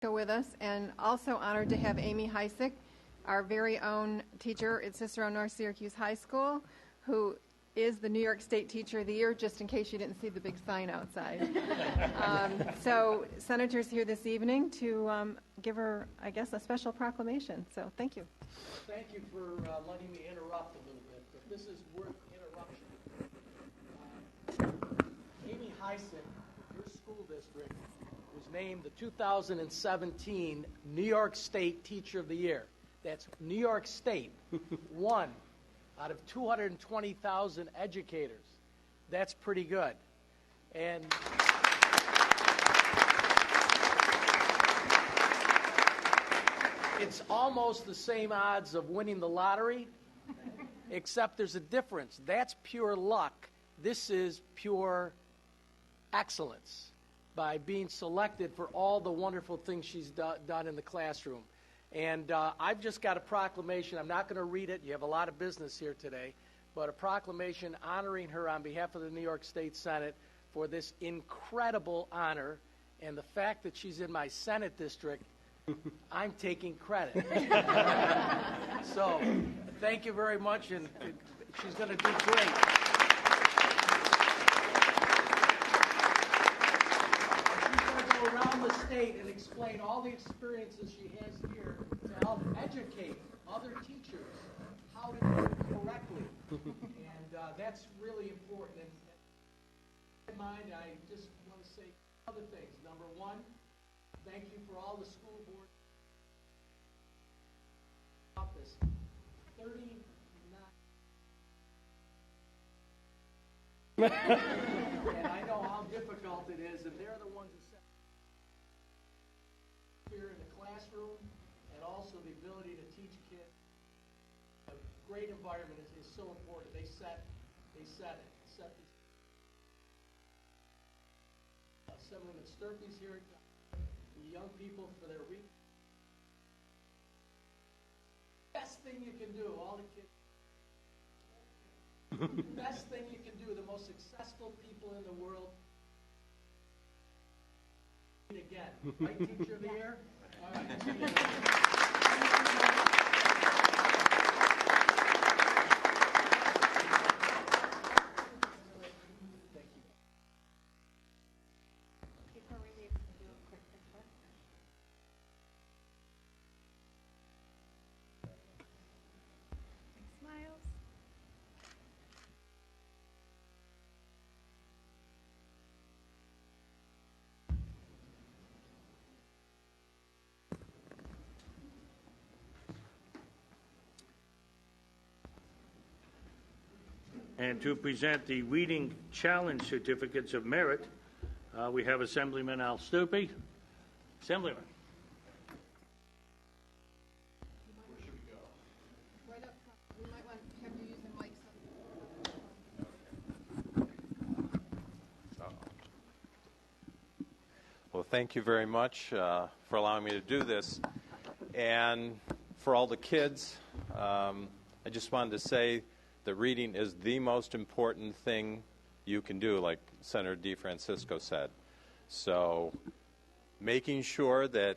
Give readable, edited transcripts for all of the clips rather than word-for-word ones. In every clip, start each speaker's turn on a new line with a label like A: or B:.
A: With us, and also honored to have Amy Heisick, our very own teacher at Cicero North Syracuse High School, who is the New York State Teacher of the Year, just in case you didn't see the big sign outside. So Senator's here this evening to give her, I guess, a special proclamation. So thank you.
B: Thank you for letting me interrupt a little bit, but this is worth interruption. Amy Heisick, your school district, was named the 2017 New York State Teacher of the Year. That's New York State, one out of 220,000 educators. That's pretty good. And it's almost the same odds of winning the lottery, except there's a difference. That's pure luck. This is pure excellence by being selected for all the wonderful things she's done in the classroom. And I've just got a proclamation. I'm not going to read it. You have a lot of business here today. But a proclamation honoring her on behalf of the New York State Senate for this incredible honor. And the fact that she's in my Senate district, I'm taking credit. So thank you very much. And she's going to do great. Around the state and explain all the experiences she has here to help educate other teachers how to do it correctly. And that's really important. And in mind, I just want to say other things. Number one, thank you for all the school board office. 39. And I know how difficult it is, and they're the ones that here in the classroom, and also the ability to teach kids. A great environment is so important. They set it. Assemblyman Sturkey's here, the young people for their week. Best thing you can do, all the kids. Best thing you can do, the most successful people in the world. Again, right, Teacher of the Year? All right. Thank you.
A: Before we leave, do a quick picture. Smiles.
C: And to present the Reading Challenge Certificates of Merit, we have Assemblyman Al Stupy. Assemblyman.
A: Where should we go? Right up front. We might want to have you use the mic.
D: Well, thank you very much for allowing me to do this. And for all the kids, I just wanted to say that reading is the most important thing you can do, like Senator DeFrancisco said. So making sure that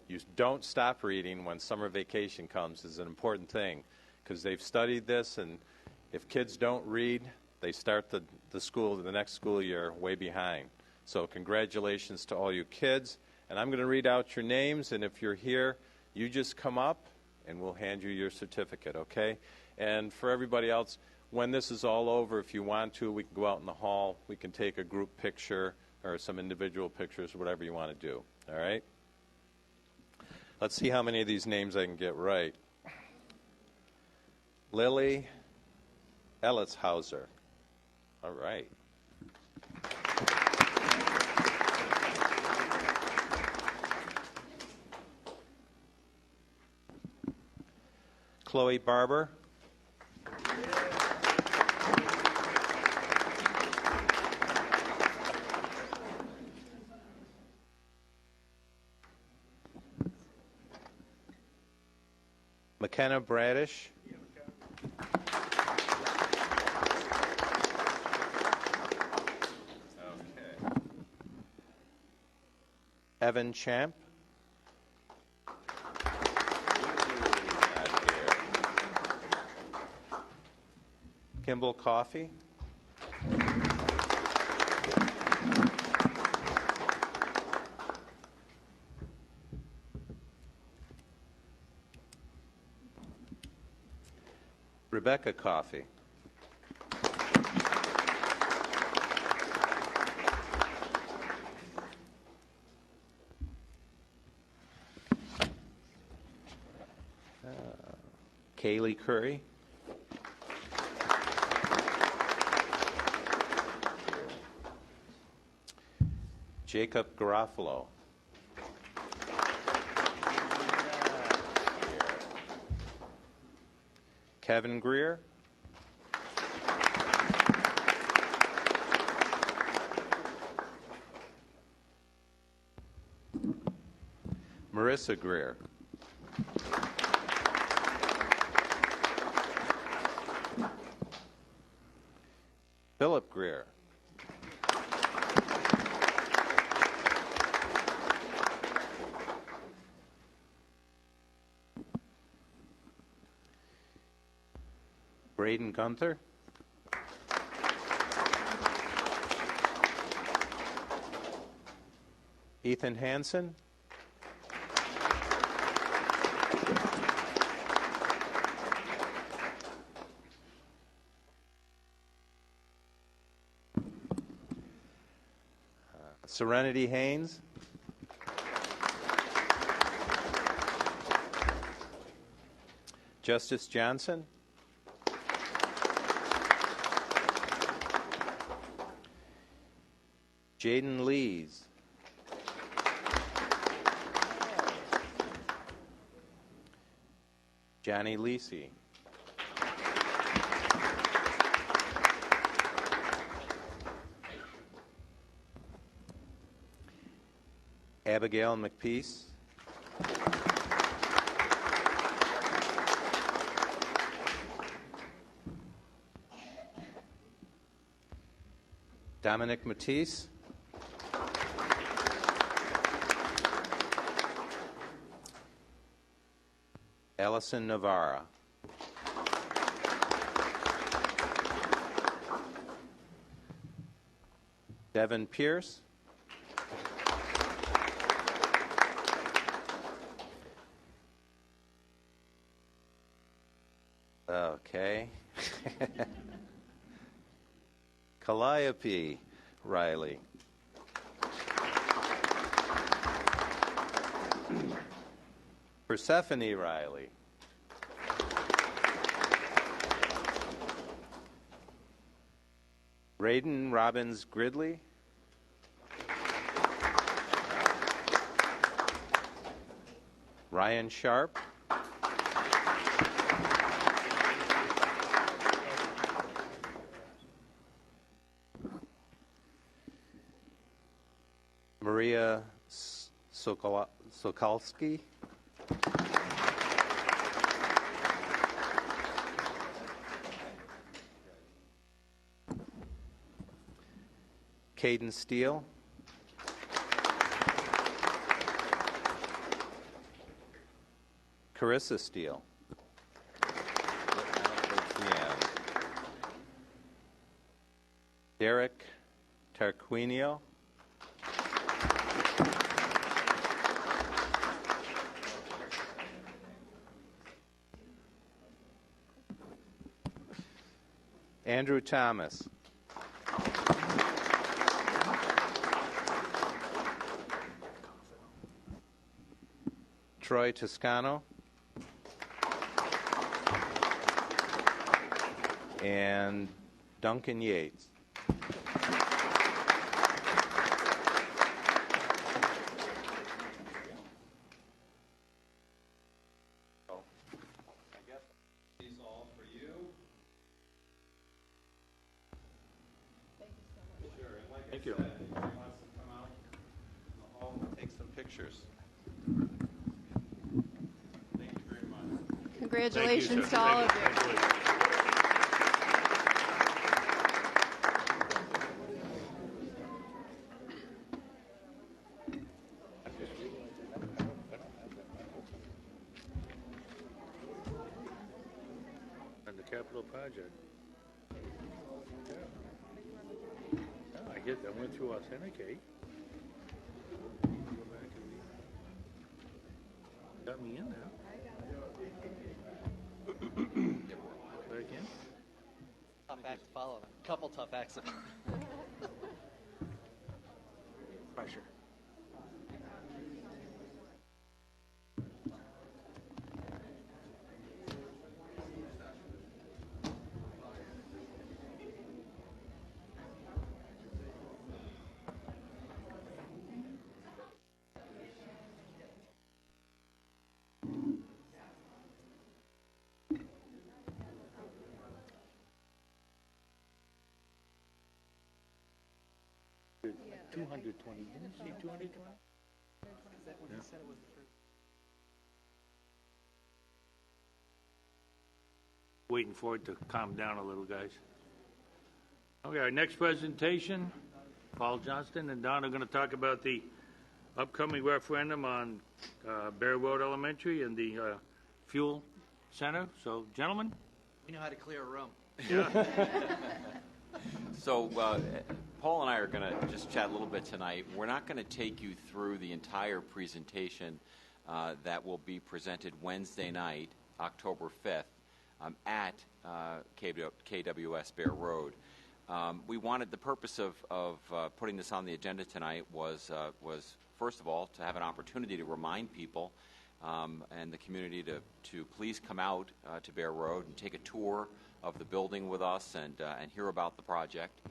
D: you don't stop reading when summer vacation comes is an important thing, because they've studied this, and if kids don't read, they start the next school year way behind. So congratulations to all you kids. And I'm going to read out your names, and if you're here, you just come up, and we'll hand you your certificate, okay? And for everybody else, when this is all over, if you want to, we can go out in the hall. We can take a group picture or some individual pictures, whatever you want to do, all right? Let's see how many of these names I can get right. Lily Ellitzhauser. All right. Chloe Barber. McKenna Bradish. Okay. Evan Champ. Kimball Coffey. Rebecca Coffey. Kaylee Curry. Jacob Garofalo. Kevin Greer. Marissa Greer. Philip Greer. Braden Gunther. Ethan Hansen. Serenity Haynes. Justice Johnson. Jaden Lees. Johnny Lisi. Abigail McPeace. Dominic Matisse. Ellison Navarra. Devin Pierce. Okay. Calliope Riley. Persephone Riley. Raiden Robbins Gridley. Ryan Sharp. Maria Sokolsky. Caden Steele. Carissa Steele. Derek Tarquinio. Andrew Thomas. Troy Toscano. And Duncan Yates.
C: Thank you.
D: Take some pictures. Thank you very much.
A: Congratulations to all of you.
C: And the capital project. hit, I went through authenticate. Go back and got me in there. Back in.
E: Tough act to follow. A couple tough acts. Pressure.
C: Yeah. 220. Didn't you say 220?
E: Is that what he said it was the first?
C: Waiting for it to calm down a little, guys. Okay, our next presentation, Paul Johnston and Don are going to talk about the upcoming referendum on Bear Road Elementary and the fuel center. So, gentlemen.
E: We know how to clear a room.
C: Yeah.
F: So Paul and I are going to just chat a little bit tonight. We're not going to take you through the entire presentation that will be presented Wednesday night, October 5th, at KWS Bear Road. The purpose of putting this on the agenda tonight was first of all, to have an opportunity to remind people and the community to please come out to Bear Road and take a tour of the building with us and hear about the project.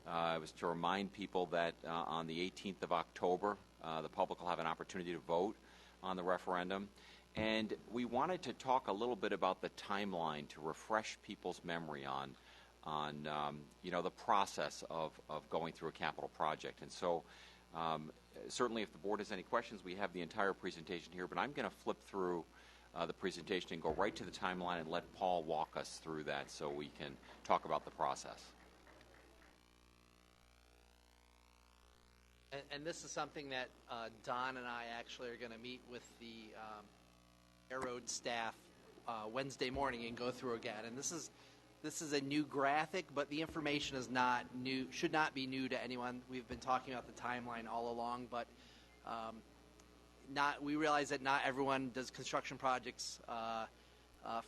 F: It was to remind people that on the 18th of October, the public will have an opportunity to vote on the referendum. And we wanted to talk a little bit about the timeline to refresh people's memory on the process of going through a capital project. And so certainly if the board has any questions, we have the entire presentation here, but I'm going to flip through the presentation and go right to the timeline and let Paul walk us through that so we can talk about the process.
E: And this is something that Don and I actually are going to meet with the Bear Road staff Wednesday morning and go through again. And this is a new graphic, but the information is not new, should not be new to anyone. We've been talking about the timeline all along, but we realize that not everyone does construction projects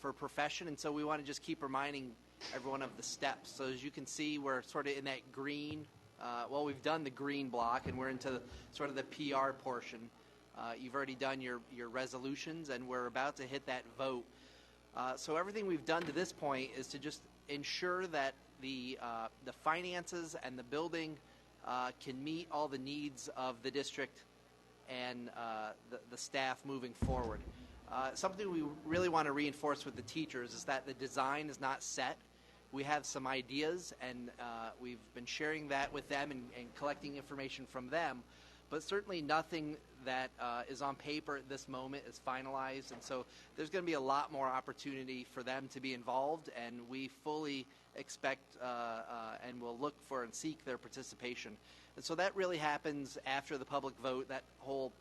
E: for a profession, and so we want to just keep reminding everyone of the steps. So as you can see, we're sort of in that green. We've done the green block, and we're into sort of the PR portion. You've already done your resolutions, and we're about to hit that vote. So everything we've done to this point is to just ensure that the finances and the building can meet all the needs of the district and the staff moving forward. Something we really want to reinforce with the teachers is that the design is not set. We have some ideas, and we've been sharing that with them and collecting information from them, but certainly nothing that is on paper at this moment is finalized, and so there's going to be a lot more opportunity for them to be involved, and we fully expect and will look for and seek their participation. And so that really happens after the public vote, that whole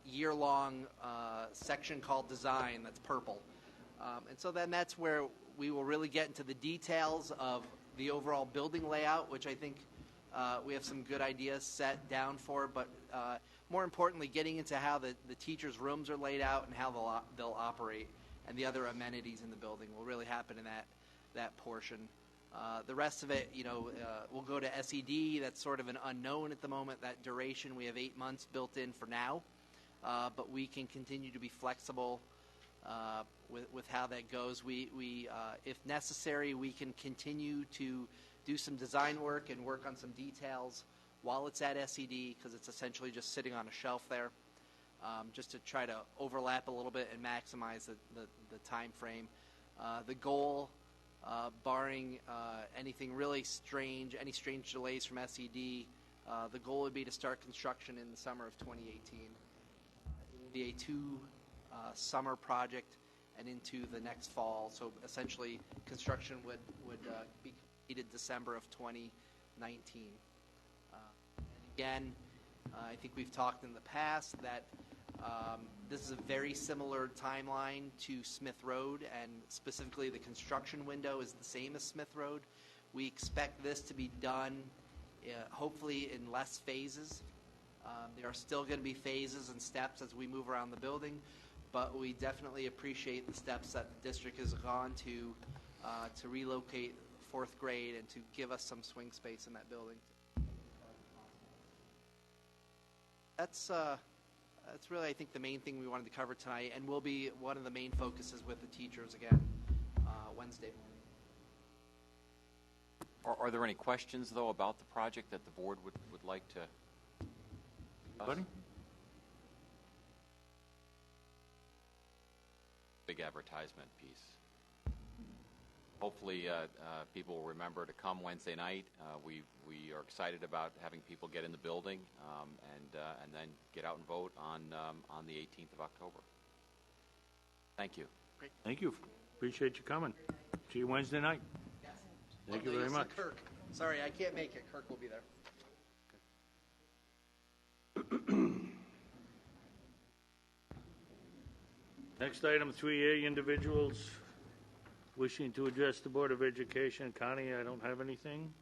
E: year-long section called design that's purple. And so then that's where we will really get into the details of the overall building layout, which I think we have some good ideas set down for, but more importantly, getting into how the teachers' rooms are laid out and how they'll operate, and the other amenities in the building will really happen in that portion. The rest of it, we'll go to SED. That's sort of an unknown at the moment. That duration, we have 8 months built in for now, but we can continue to be flexible with how that goes. We if necessary, we can continue to do some design work and work on some details while it's at SED, because it's essentially just sitting on a shelf there, just to try to overlap a little bit and maximize the time frame. The goal, barring anything really strange, any strange delays from SED, the goal would be to start construction in the summer of 2018. It would be a two-summer project and into the next fall. So essentially, construction would be completed December of 2019. Again, I think we've talked in the past that this is a very similar timeline to Smith Road, and specifically the construction window is the same as Smith Road. We expect this to be done hopefully in less phases. There are still going to be phases and steps as we move around the building, but we definitely appreciate the steps that the district has gone to relocate fourth grade and to give us some swing space in that building. That's really, I think, the main thing we wanted to cover tonight, and will be one of the main focuses with the teachers again Wednesday morning.
F: Are there any questions, though, about the project that the board would like to?
C: Buddy?
F: Big advertisement piece. Hopefully, people will remember to come Wednesday night. We are excited about having people get in the building and then get out and vote on the 18th of October. Thank you.
E: Great.
C: Thank you. Appreciate you coming. See you Wednesday night.
E: Yes.
C: Thank you very much.
E: Kirk. Sorry, I can't make it. Kirk will be there.
C: Next item, 3A, individuals wishing to address the Board of Education. Connie, I don't have anything.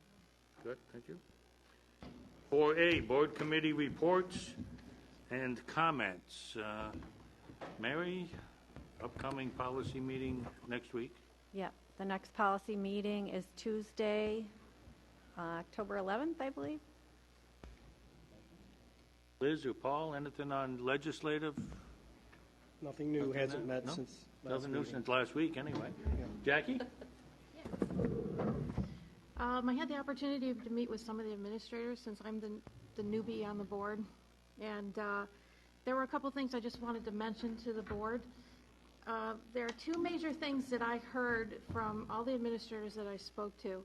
C: Good, thank you. 4A, Board Committee reports and comments. Mary, upcoming policy meeting next week.
G: Yep. The next policy meeting is Tuesday, October 11th, I believe.
C: Liz or Paul, anything on legislative?
H: Nothing new, hasn't met
C: No?
H: since last
C: Nothing new
H: meeting.
C: since last week, anyway. Jackie?
I: I had the opportunity to meet with some of the administrators since I'm the newbie on the board. And there were a couple things I just wanted to mention to the board. There are two major things that I heard from all the administrators that I spoke to.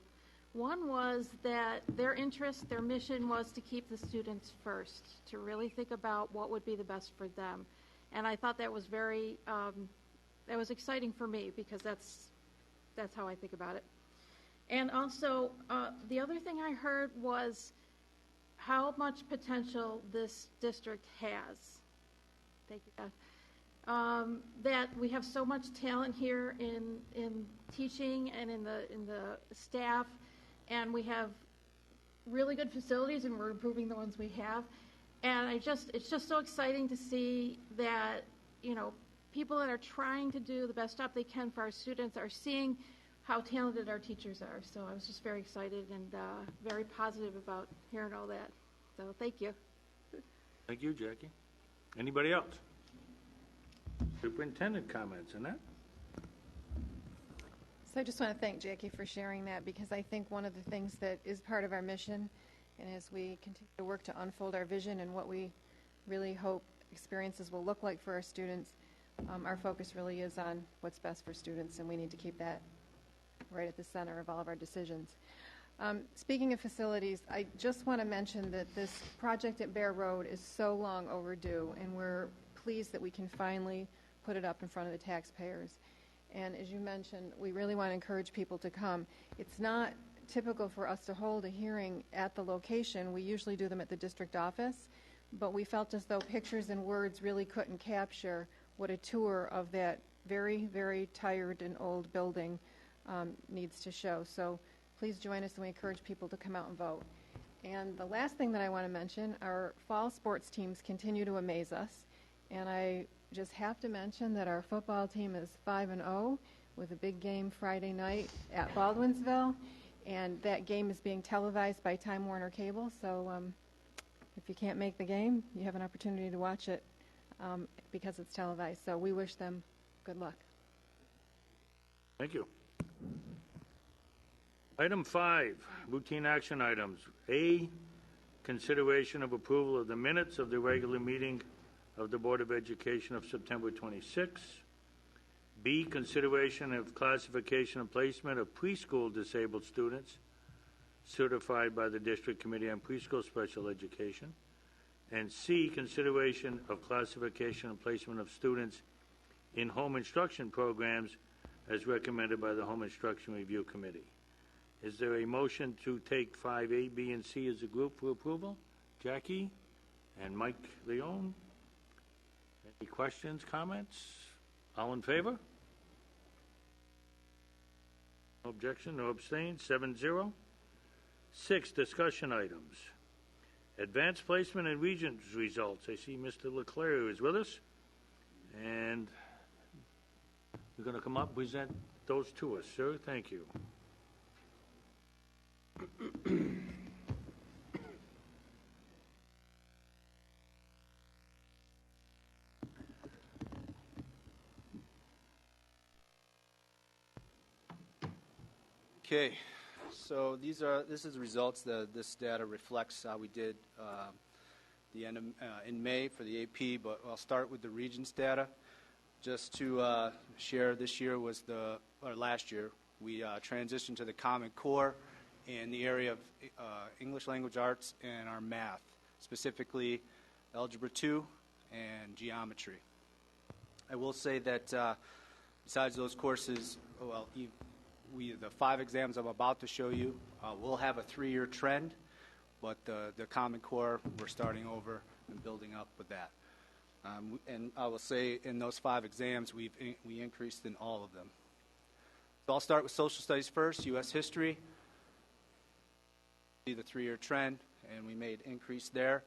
I: One was that their interest, their mission was to keep the students first, to really think about what would be the best for them. And I thought that was very, that was exciting for me because that's how I think about it. And also, the other thing I heard was how much potential this district has. Thank you, Beth. That we have so much talent here in teaching and in the staff, and we have really good facilities, and we're improving the ones we have. And it's just so exciting to see that, people that are trying to do the best job they can for our students are seeing how talented our teachers are. So I was just very excited and very positive about hearing all that. So thank you.
C: Thank you, Jackie. Anybody else? Superintendent comments on that?
A: So I just want to thank Jackie for sharing that, because I think one of the things that is part of our mission, and as we continue to work to unfold our vision and what we really hope experiences will look like for our students, our focus really is on what's best for students, and we need to keep that right at the center of all of our decisions. Speaking of facilities, I just want to mention that this project at Bear Road is so long overdue, and we're pleased that we can finally put it up in front of the taxpayers. And as you mentioned, we really want to encourage people to come. It's not typical for us to hold a hearing at the location. We usually do them at the district office, but we felt as though pictures and words really couldn't capture what a tour of that very, very tired and old building needs to show. So please join us, and we encourage people to come out and vote. And the last thing that I want to mention, our fall sports teams continue to amaze us. And I just have to mention that our football team is 5-0 with a big game Friday night at Baldwinsville. And that game is being televised by Time Warner Cable. So if you can't make the game, you have an opportunity to watch it because it's televised. So we wish them good luck.
C: Thank you. Item 5, routine action items. A, consideration of approval of the minutes of the regular meeting of the Board of Education of September 26. B, consideration of classification and placement of preschool disabled students certified by the District Committee on Preschool Special Education. And C, consideration of classification and placement of students in home instruction programs as recommended by the Home Instruction Review Committee. Is there a motion to take 5A, B, and C as a group for approval? Jackie and Mike Leone? Any questions, comments? All in favor? No objection, no abstain, 7-0. 6, discussion items. Advanced placement and Regents results. I see Mr. Leclerc who is with us. And you're going to come up and present those to us, sir. Thank you.
J: Okay, so this is results. This data reflects how we did the end of, in May for the AP, but I'll start with the Regents data. Just to share, this year was or last year, we transitioned to the Common Core in the area of English language arts and our math, specifically Algebra 2 and Geometry. I will say that besides those courses, well, the 5 exams I'm about to show you will have a 3-year trend, but the Common Core, we're starting over and building up with that. And I will say in those 5 exams, we increased in all of them. So I'll start with Social Studies first, U.S. History. See the 3-year trend, and we made increase there.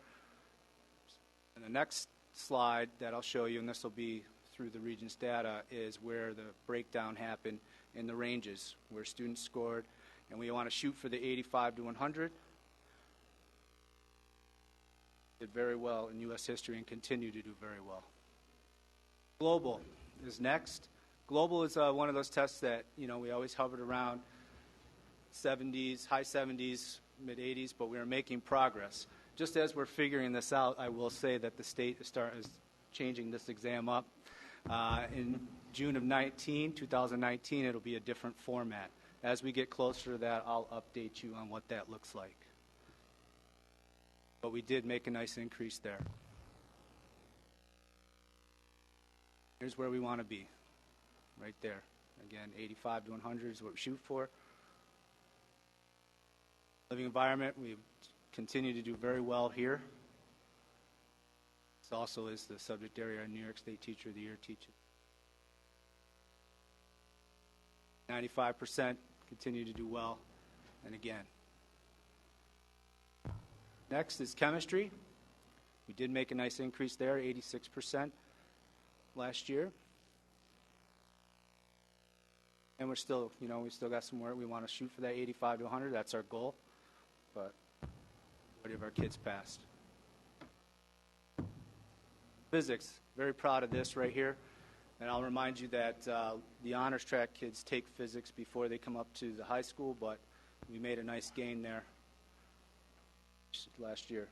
J: And the next slide that I'll show you, and this will be through the Regents data, is where the breakdown happened in the ranges, where students scored. And we want to shoot for the 85 to 100. Did very well in U.S. history and continue to do very well. Global is next. Global is one of those tests that, we always hovered around 70s, high 70s, mid 80s, but we are making progress. Just as we're figuring this out, I will say that the state is changing this exam up. In June of 2019, it'll be a different format. As we get closer to that, I'll update you on what that looks like. But we did make a nice increase there. Here's where we want to be, right there. Again, 85 to 100 is what we shoot for. Living environment, we continue to do very well here. This also is the subject area of New York State Teacher of the Year teaching. 95% continue to do well, and again. Next is chemistry. We did make a nice increase there, 86% last year. And we're still, we still got some work. We want to shoot for that 85 to 100. That's our goal. But majority of our kids passed. Physics, very proud of this right here. And I'll remind you that the honors track kids take physics before they come up to the high school, but we made a nice gain there last year.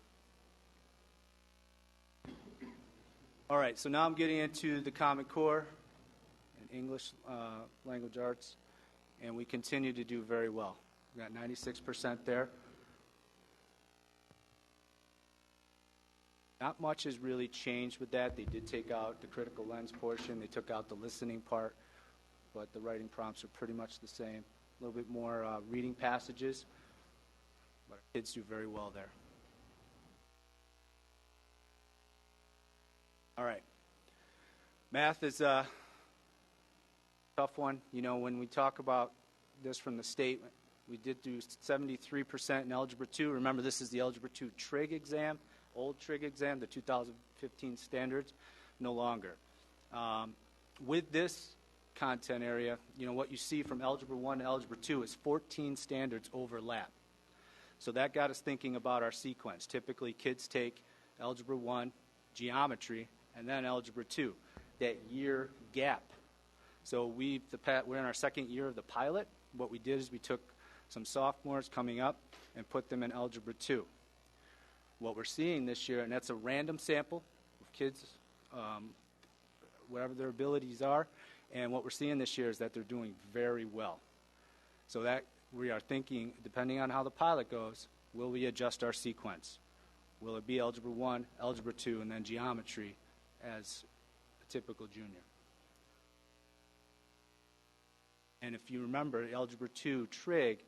J: All right, so now I'm getting into the Common Core and English language arts, and we continue to do very well. We got 96% there. Not much has really changed with that. They did take out the critical lens portion. They took out the listening part, but the writing prompts are pretty much the same. A little bit more reading passages, but our kids do very well there. All right. Math is a tough one. When we talk about this from the state, we did do 73% in Algebra 2. Remember, this is the Algebra 2 TRIG exam. Old TRIG exam, the 2015 standards, no longer. With this content area, what you see from Algebra 1 to Algebra 2 is 14 standards overlap. So that got us thinking about our sequence. Typically, kids take Algebra 1, Geometry, and then Algebra 2, that year gap. So we're in our second year of the pilot. What we did is we took some sophomores coming up and put them in Algebra 2. What we're seeing this year, and that's a random sample of kids, whatever their abilities are, and what we're seeing this year is that they're doing very well. So that we are thinking, depending on how the pilot goes, will we adjust our sequence? Will it be Algebra 1, Algebra 2, and then Geometry as a typical junior? And if you remember, Algebra 2 TRIG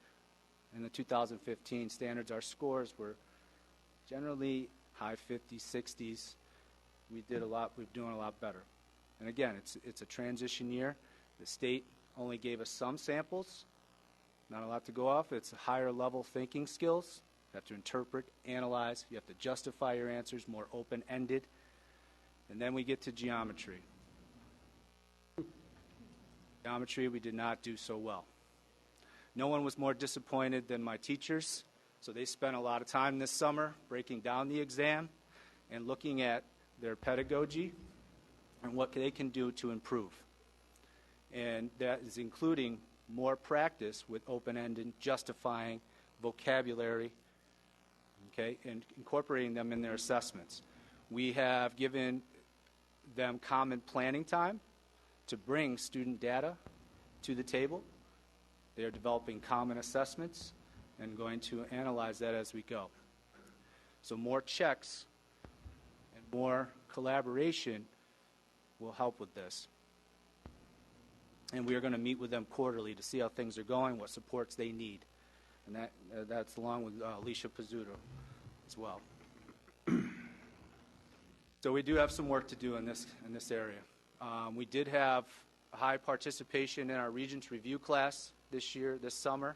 J: in the 2015 standards, our scores were generally high 50s, 60s. We're doing a lot better. And again, it's a transition year. The state only gave us some samples, Not a lot to go off. It's higher level thinking skills. You have to interpret, analyze. You have to justify your answers, more open-ended. And then we get to geometry. Geometry, we did not do so well. No one was more disappointed than my teachers, so they spent a lot of time this summer breaking down the exam and looking at their pedagogy and what they can do to improve. And that is including more practice with open-ended, justifying, vocabulary, okay, and incorporating them in their assessments. We have given them common planning time to bring student data to the table. They are developing common assessments and going to analyze that as we go. So more checks and more collaboration will help with this. And we are going to meet with them quarterly to see how things are going, what supports they need. And that's along with Alicia Pizzuto as well. So we do have some work to do in this area. We did have a high participation in our Regents Review class this summer.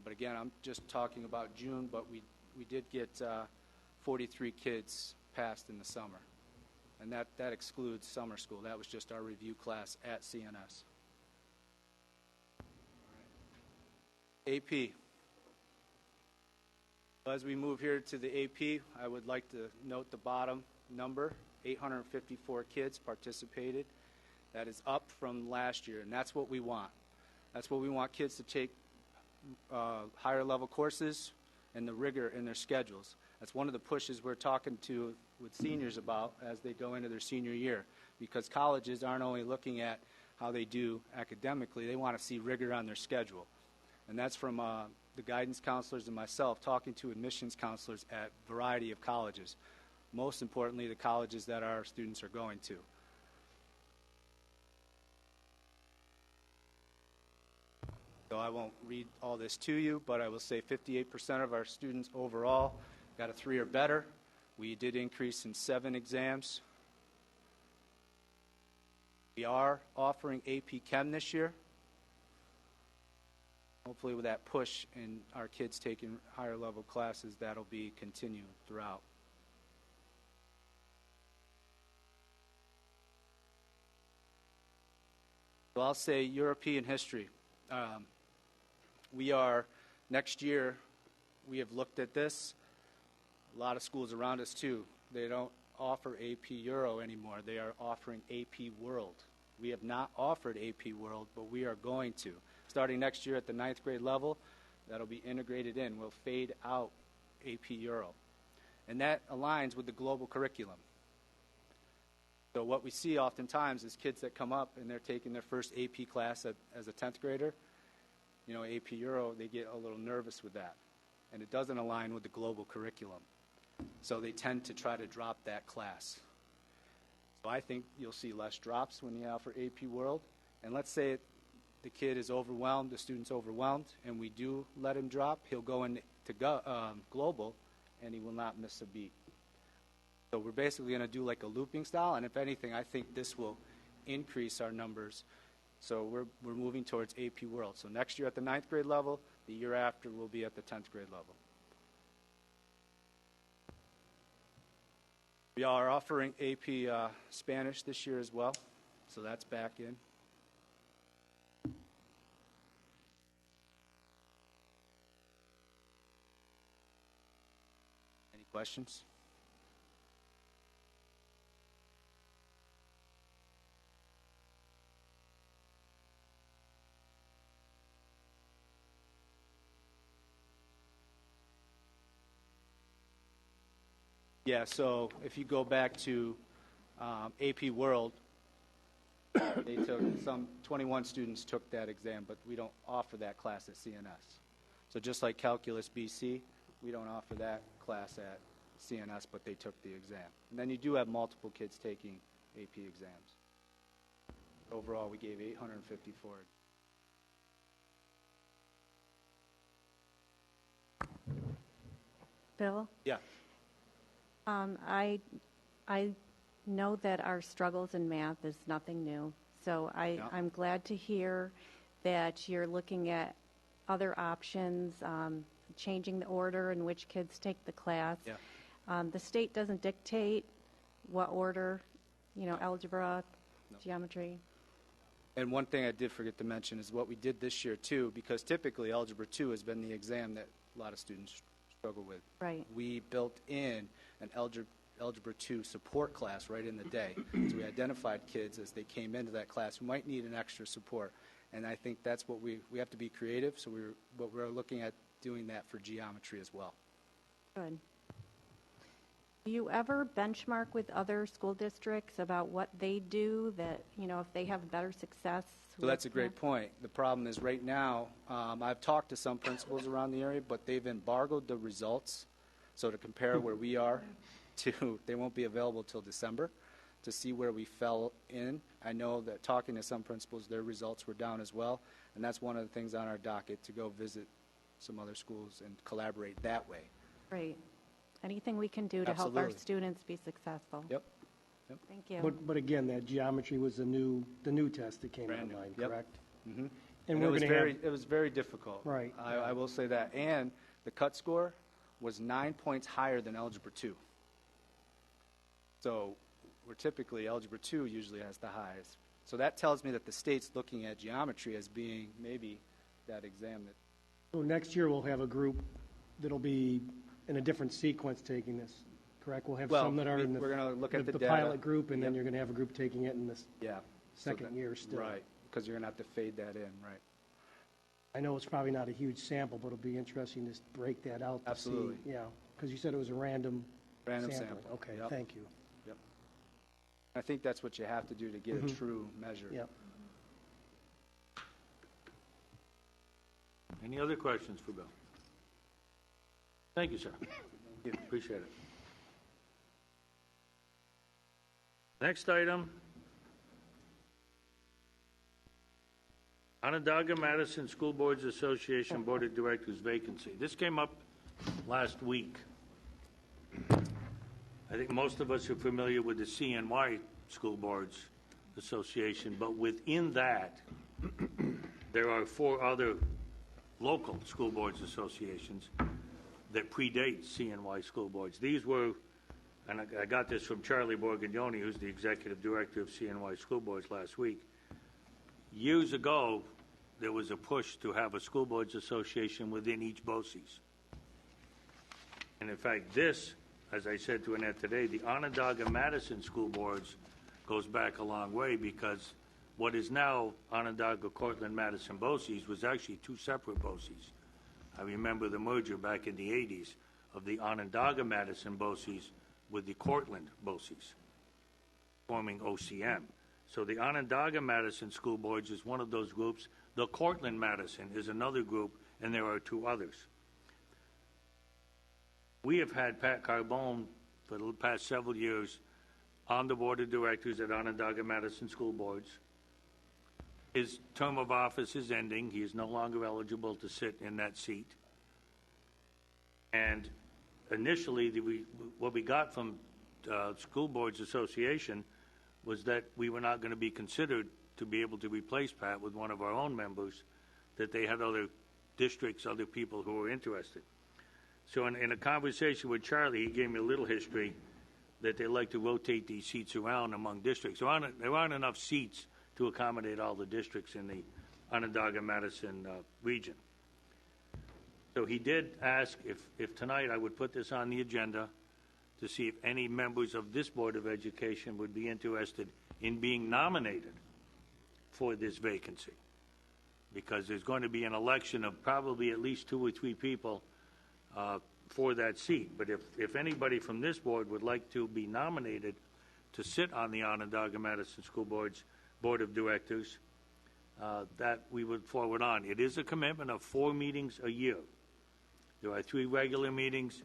J: But again, I'm just talking about June, but we did get 43 kids passed in the summer. And that excludes summer school. That was just our review class at CNS. AP. As we move here to the AP, I would like to note the bottom number. 854 kids participated. That is up from last year, and that's what we want. That's what we want kids to take higher level courses and the rigor in their schedules. That's one of the pushes we're talking to with seniors about as they go into their senior year, because colleges aren't only looking at how they do academically, they want to see rigor on their schedule. And that's from the guidance counselors and myself talking to admissions counselors at a variety of colleges. Most importantly, the colleges that our students are going to. So I won't read all this to you, but I will say 58% of our students overall got a 3 or better. We did increase in 7 exams. We are offering AP Chem this year. Hopefully with that push in our kids taking higher level classes, that'll be continued throughout. So I'll say European history. Next year, we have looked at this. A lot of schools around us too. They don't offer AP Euro anymore. They are offering AP World. We have not offered AP World, but we are going to. Starting next year at the 9th grade level, that'll be integrated in. We'll fade out AP Euro. And that aligns with the global curriculum. So what we see oftentimes is kids that come up and they're taking their first AP class as a 10th grader. You know, AP Euro, they get a little nervous with that. And it doesn't align with the global curriculum. So they tend to try to drop that class. So I think you'll see less drops when you offer AP World. And let's say the kid is overwhelmed, the student's overwhelmed, and we do let him drop, he'll go into global, and he will not miss a beat. So we're basically going to do like a looping style, and if anything, I think this will increase our numbers. So we're moving towards AP World. So next year at the 9th grade level, the year after we'll be at the 10th grade level. We are offering AP Spanish this year as well, so that's back in. Any questions? Yeah, so if you go back to AP World, they took 21 students took that exam, but we don't offer that class at CNS. So just like Calculus BC, we don't offer that class at CNS, but they took the exam. And then you do have multiple kids taking AP exams. Overall, we gave 854.
G: Bill?
J: Yeah.
G: I know that our struggles in math is nothing new, so I'm glad to hear that you're looking at other options, changing the order in which kids take the class.
J: Yeah.
G: The state doesn't dictate what order, algebra, geometry.
J: And one thing I did forget to mention is what we did this year, too, because typically Algebra 2 has been the exam that a lot of students struggle with.
G: Right.
J: We built in an Algebra 2 support class right in the day. So we identified kids as they came into that class who might need an extra support. And I think that's what we have to be creative, so we're looking at doing that for geometry as well.
G: Good. Do you ever benchmark with other school districts about what they do that, if they have better success?
J: So that's a great point. The problem is right now, I've talked to some principals around the area, but they've embargoed the results. So to compare where we are to, they won't be available till December to see where we fell in. I know that talking to some principals, their results were down as well. And that's one of the things on our docket, to go visit some other schools and collaborate that way.
G: Great. Anything we can do to help our students be successful.
J: Yep.
G: Thank you.
H: But again, that geometry was the new test that came
J: Brand new.
H: online,
J: Yep.
H: correct?
J: Mm-hmm.
H: And
J: it
H: we're
J: was
H: going to
J: very
H: have,
J: it was very difficult.
H: Right.
J: I will say that. And the cut score was 9 points higher than Algebra 2. So we're typically, Algebra 2 usually has the highest. So that tells me that the state's looking at geometry as being maybe that exam that.
H: so next year we'll have a group that'll be in a different sequence taking this, correct? We'll have some that are in
J: we're going to look at the data.
H: pilot group, and then
J: Yep.
H: you're going to have a group taking it in this
J: Yeah.
H: second year still.
J: Right, because you're going to have to fade that in, right.
H: I know it's probably not a huge sample, but it'll be interesting to break that out to
J: Absolutely.
H: see. Yeah, because you said it was a random
J: Random
H: sampling.
J: sample.
H: Okay,
J: Yep.
H: thank you.
J: Yep. I think that's what you have to do to get a true measure.
H: Yep.
C: Any other questions for Bill? Thank you, sir.
J: you.
C: Appreciate it. Next item, Onondaga Madison School Boards Association Board of Directors vacancy. This came up last week. I think most of us are familiar with the CNY School Boards Association, but within that, there are 4 other local school boards associations that predate CNY school boards. These were, and I got this from Charlie Borgognoni, who's the executive director of CNY school boards last week. Years ago, there was a push to have a school boards association within each BOCES. And in fact, this, as I said to Annette today, the Onondaga Madison school boards goes back a long way, because what is now Onondaga, Cortland, Madison BOCES was actually 2 separate BOCES. I remember the merger back in the 80s of the Onondaga Madison BOCES with the Cortland BOCES, forming OCM. So the Onondaga Madison School Boards is one of those groups. The Cortland Madison is another group, and there are 2 others. We have had Pat Carbone for the past several years on the board of directors at Onondaga Madison School Boards. His term of office is ending. He is no longer eligible to sit in that seat. And initially, what we got from School Boards Association was that we were not going to be considered to be able to replace Pat with one of our own members, that they had other districts, other people who were interested. So in a conversation with Charlie, he gave me a little history that they like to rotate these seats around among districts. There aren't enough seats to accommodate all the districts in the Onondaga-Madison region. So he did ask if tonight I would put this on the agenda to see if any members of this Board of Education would be interested in being nominated for this vacancy. Because there's going to be an election of probably at least 2 or 3 people for that seat. But if anybody from this board would like to be nominated to sit on the Onondaga-Madison School Board's Board of Directors, that we would forward on. It is a commitment of 4 meetings a year. There are 3 regular meetings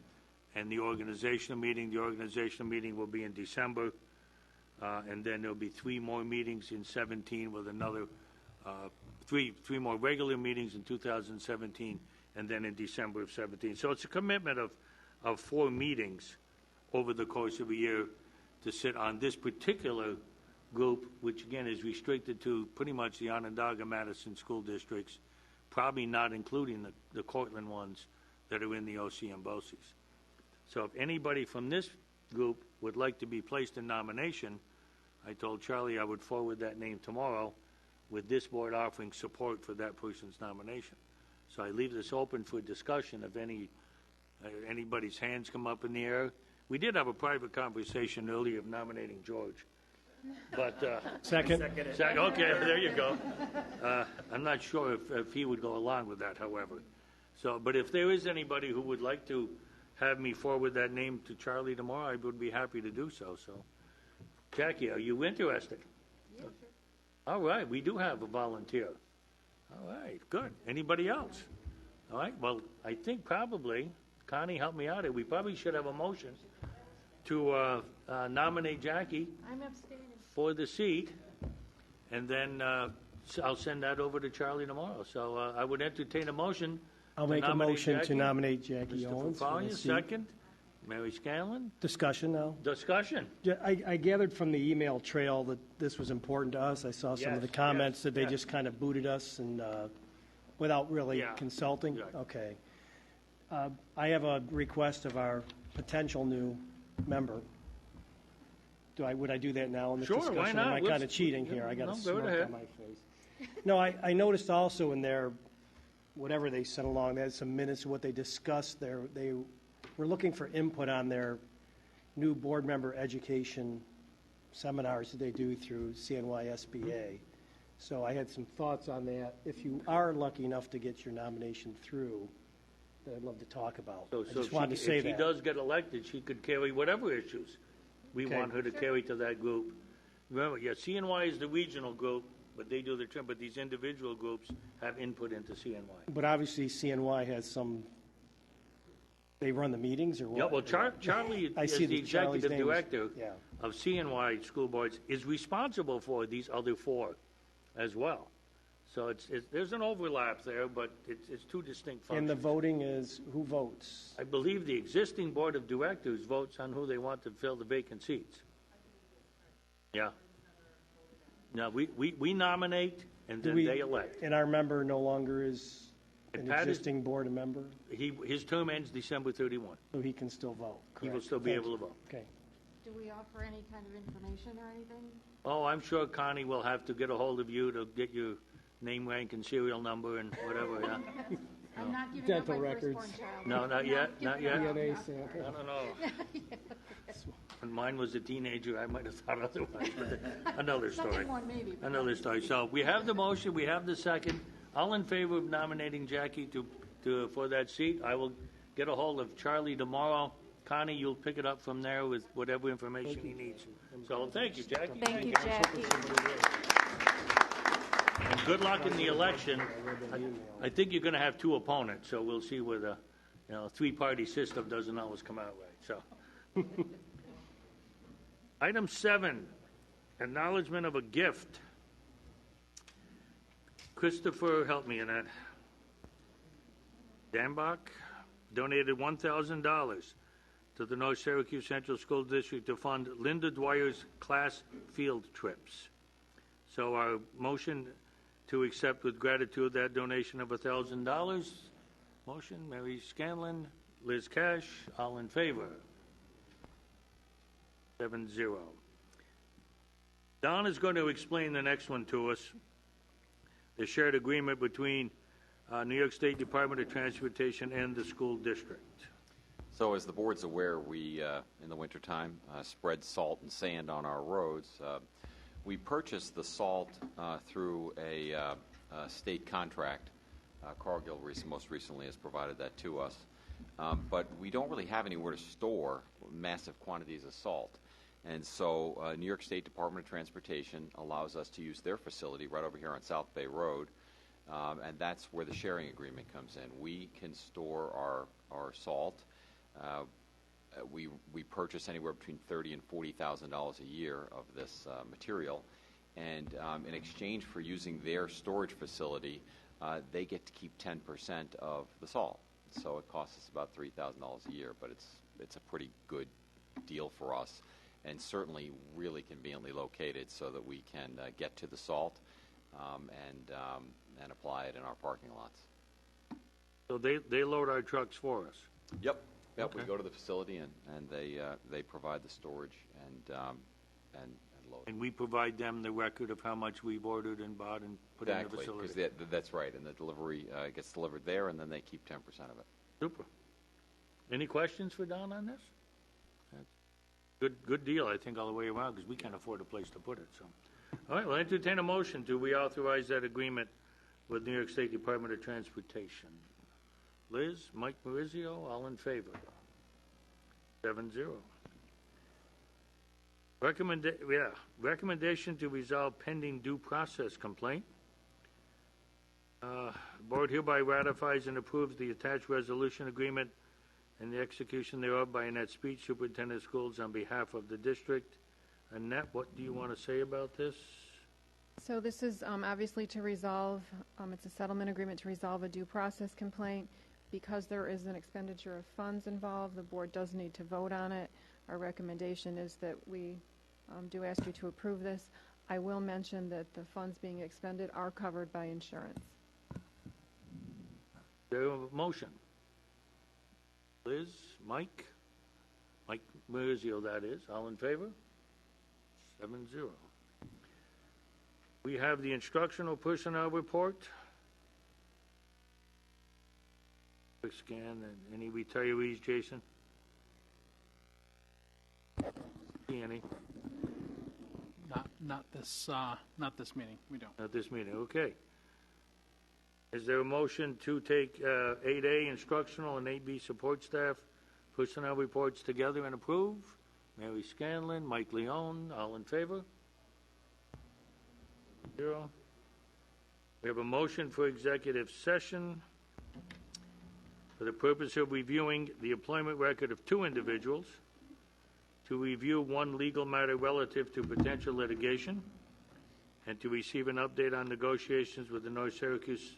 C: and the organizational meeting. The organizational meeting will be in December, and then there'll be 3 more meetings in 17 with another 3 more regular meetings in 2017, and then in December of 17. So it's a commitment of 4 meetings over the course of a year to sit on this particular group, which again is restricted to pretty much the Onondaga-Madison school districts, probably not including the Cortland ones that are in the OCM BOCES. So if anybody from this group would like to be placed in nomination, I told Charlie I would forward that name tomorrow with this board offering support for that person's nomination. So I leave this open for discussion if anybody's hands come up in the air. We did have a private conversation earlier of nominating George. But
H: Second.
C: Okay, there you go. I'm not sure if he would go along with that, however. So, but if there is anybody who would like to have me forward that name to Charlie tomorrow, I would be happy to do so. So, Jackie, are you interested? Yeah, sure. All right, we do have a volunteer. All right, good. Anybody else? All right, well, I think probably, Connie, help me out here. We probably should have a motion to nominate Jackie
I: I'm abstaining.
C: for the seat, and then I'll send that over to Charlie tomorrow. So I would entertain a motion.
H: I'll make a motion to nominate Jackie Owens for the
C: Mr.
H: seat.
C: Second. Mary Scanlon.
H: Discussion now.
C: Discussion.
H: Yeah, I gathered from the email trail that this was important to us. I saw some of the comments that they just kind of booted us and without really consulting.
C: Right.
H: Okay. I have a request of our potential new member. Would I do that now in this discussion?
C: Why not?
H: Am I kind of cheating here? I got a smirk
C: ahead.
H: on my face. No, I noticed also in their, whatever they sent along, they had some minutes of what they discussed there. They were looking for input on their new board member education seminars that they do through CNY SBA. So I had some thoughts on that. If you are lucky enough to get your nomination through, that I'd love to talk about.
C: So
H: I just wanted to say
C: if
H: that.
C: she does get elected, she could carry whatever issues we want her to carry to that group. Remember, CNY is the regional group, but they do the term, but these individual groups have input into CNY.
H: But obviously CNY has some, they run the meetings or what?
C: Yeah, well, Charlie,
H: I
C: as
H: see
C: the
H: that Charlie's
C: executive
H: name is-
C: director
H: yeah.
C: of CNY school boards, is responsible for these other four as well. So there's an overlap there, but it's two distinct functions.
H: And the voting is, who votes?
C: I believe the existing board of directors votes on who they want to fill the vacant seats. Yeah. Now, we nominate, and then they elect.
H: And our member no longer is an
C: Pat is-
H: existing board member,
C: His term ends December 31.
H: so he can still vote,
C: He will
H: correct?
C: still be
H: Thank
C: able
H: you.
C: to vote.
H: Okay.
I: Do we offer any kind of information or anything?
C: Oh, I'm sure Connie will have to get a hold of you to get your name, rank, and serial number and whatever, yeah.
I: I'm not giving up
H: Dental
I: my
H: records.
I: firstborn child.
C: No, not yet, not yet.
H: DNA sample.
C: I don't know. When mine was a teenager, I might have thought otherwise, but another story.
I: Second one, maybe. but
C: Another story. So we have the motion, we have the second. All in favor of nominating Jackie for that seat? I will get a hold of Charlie tomorrow. Connie, you'll pick it up from there with whatever information he needs. So thank you, Jackie.
G: Thank you, Jackie.
C: And good luck in the election. I think you're going to have two opponents, so we'll see where the three-party system doesn't always come out right. So, item 7, acknowledgement of a gift. Christopher, help me in that. Danbach donated $1,000 to the North Syracuse Central School District to fund Linda Dwyer's class field trips. So our motion to accept with gratitude that donation of $1,000. Motion, Mary Scanlon, Liz Cash, all in favor. 7-0. Don is going to explain the next one to us. The shared agreement between New York State Department of Transportation and the school district.
F: So as the board's aware, we, in the wintertime, spread salt and sand on our roads. We purchased the salt through a state contract. Cargill most recently has provided that to us. But we don't really have anywhere to store massive quantities of salt. And so New York State Department of Transportation allows us to use their facility right over here on South Bay Road. And that's where the sharing agreement comes in. We can store our salt. We purchase anywhere between $30,000 and $40,000 a year of this material, and in exchange for using their storage facility, they get to keep 10% of the salt. So it costs us about $3,000 a year, but it's a pretty good deal for us, and certainly really conveniently located so that we can get to the salt. and apply it in our parking lots.
C: So they load our trucks for us.
F: Yep. Yep.
C: Okay.
F: We go to the facility and they provide the storage and load.
C: And we provide them the record of how much we've ordered and bought and put in the
F: Exactly,
C: facility.
F: because that's right, and the delivery gets delivered there, and then they keep 10% of it.
C: Super. Any questions for Don on this? Good deal, I think, all the way around, because we can't afford a place to put it, so. All right, well, entertain a motion to reauthorize that agreement with New York State Department of Transportation. Liz, Mike Marizio, all in favor? 7-0. Recommendation to resolve pending due process complaint. Board hereby ratifies and approves the attached resolution agreement and the execution thereof by Annette Speech, Superintendent of Schools, on behalf of the district. Annette, what do you want to say about this?
A: So this is obviously to resolve, it's a settlement agreement to resolve a due process complaint. Because there is an expenditure of funds involved, the board does need to vote on it. Our recommendation is that we do ask you to approve this. I will mention that the funds being expended are covered by insurance.
C: There a motion? Liz, Mike Marizio, that is. All in favor? 7-0. We have the instructional personnel report. Quick scan. And any retirees, Jason? See any?
K: Not this meeting. We don't.
C: Not this meeting. Okay. Is there a motion to take 8A instructional and 8B support staff personnel reports together and approve? Mary Scanlon, Mike Leone, all in favor? 0. We have a motion for executive session for the purpose of reviewing the employment record of 2 individuals, to review 1 legal matter relative to potential litigation, and to receive an update on negotiations with the North Syracuse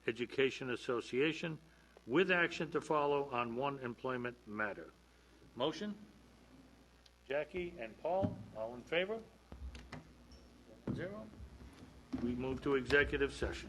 C: Education Association, with action to follow on 1 employment matter. Motion? Jackie and Paul, all in favor? 0. We move to executive session.